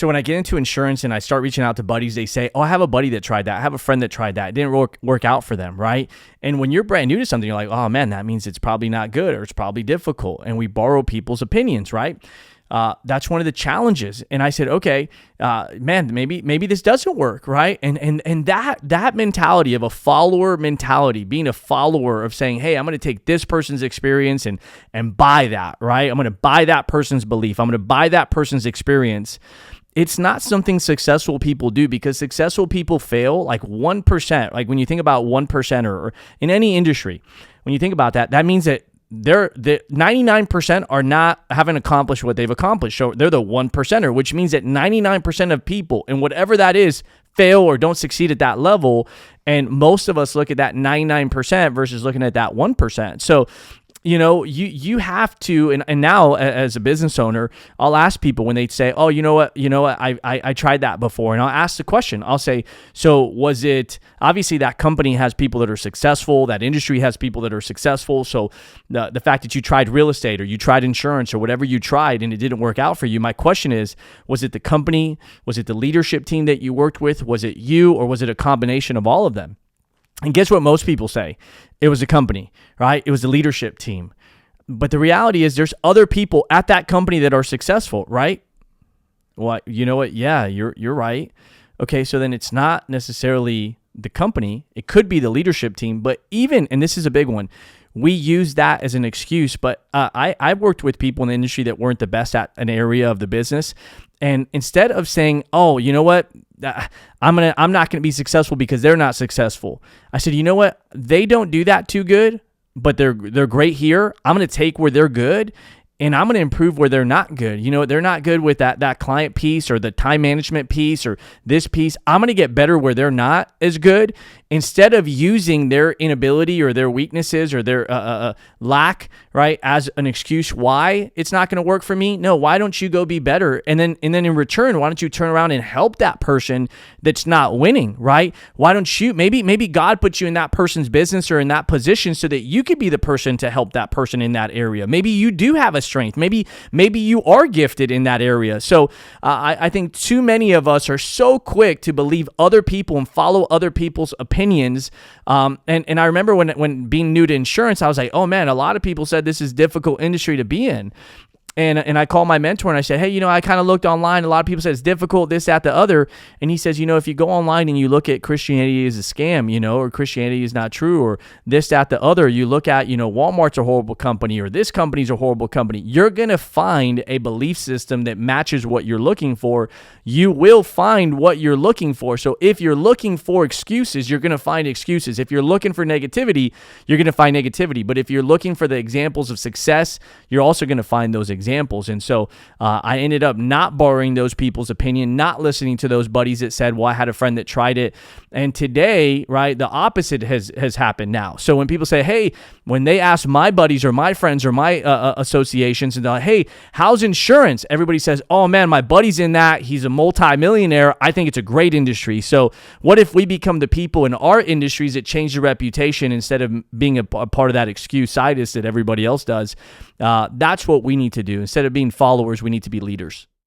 So when I get into insurance and I start reaching out to buddies, they say, oh, I have a buddy that tried that. I have a friend that tried that. It didn't work out for them, right? And when you're brand new to something, you're like, oh man, that means it's probably not good or it's probably difficult. And we borrow people's opinions, right? That's one of the challenges. And I said, okay, man, maybe this doesn't work, right? And that mentality of a follower mentality, being a follower of saying, hey, I'm going to take this person's experience and buy that, right? I'm going to buy that person's belief. I'm going to buy that person's experience. It's not something successful people do, because successful people fail like 1%. Like when you think about 1% or in any industry, when you think about that, that means that the 99% are haven't accomplished what they've accomplished. So they're the 1%er, which means that 99% of people, and whatever that is, fail or don't succeed at that level. And most of us look at that 99% versus looking at that 1%. So you have to, and now as a business owner, I'll ask people when they say, oh, you know what, I tried that before. And I'll ask the question, I'll say, so was it, obviously that company has people that are successful, that industry has people that are successful. So the fact that you tried real estate or you tried insurance or whatever you tried and it didn't work out for you, my question is, was it the company? Was it the leadership team that you worked with? Was it you, or was it a combination of all of them? And guess what most people say? It was a company, right? It was the leadership team. But the reality is there's other people at that company that are successful, right? Well, you know what? Yeah, you're right. Okay, so then it's not necessarily the company. It could be the leadership team. But even, and this is a big one, we use that as an excuse. But I've worked with people in the industry that weren't the best at an area of the business. And instead of saying, oh, you know what? I'm not gonna be successful because they're not successful. I said, you know what? They don't do that too good, but they're great here. I'm gonna take where they're good, and I'm gonna improve where they're not good. They're not good with that client piece or the time management piece or this piece. I'm gonna get better where they're not as good. Instead of using their inability or their weaknesses or their lack, right, as an excuse why it's not going to work for me. No, why don't you go be better? And then in return, why don't you turn around and help that person that's not winning, right? Why don't you, maybe God put you in that person's business or in that position so that you could be the person to help that person in that area. Maybe you do have a strength. Maybe you are gifted in that area. So I think too many of us are so quick to believe other people and follow other people's opinions. And I remember when being new to insurance, I was like, oh man, a lot of people said this is a difficult industry to be in. And I called my mentor and I said, hey, I kind of looked online. A lot of people said it's difficult, this, that, the other. And he says, if you go online and you look at Christianity as a scam, or Christianity is not true, or this, that, the other, you look at, Walmart's a horrible company or this company's a horrible company. You're going to find a belief system that matches what you're looking for. You will find what you're looking for. So if you're looking for excuses, you're going to find excuses. If you're looking for negativity, you're going to find negativity. But if you're looking for the examples of success, you're also going to find those examples. And so I ended up not borrowing those people's opinion, not listening to those buddies that said, well, I had a friend that tried it. And today, right, the opposite has happened now. So when people say, hey, when they ask my buddies or my friends or my associations and they're like, hey, how's insurance? Everybody says, oh man, my buddy's in that. He's a multi-millionaire. I think it's a great industry. So what if we become the people in our industries that change the reputation instead of being a part of that excuse side that everybody else does? That's what we need to do. Instead of being followers, we need to be leaders.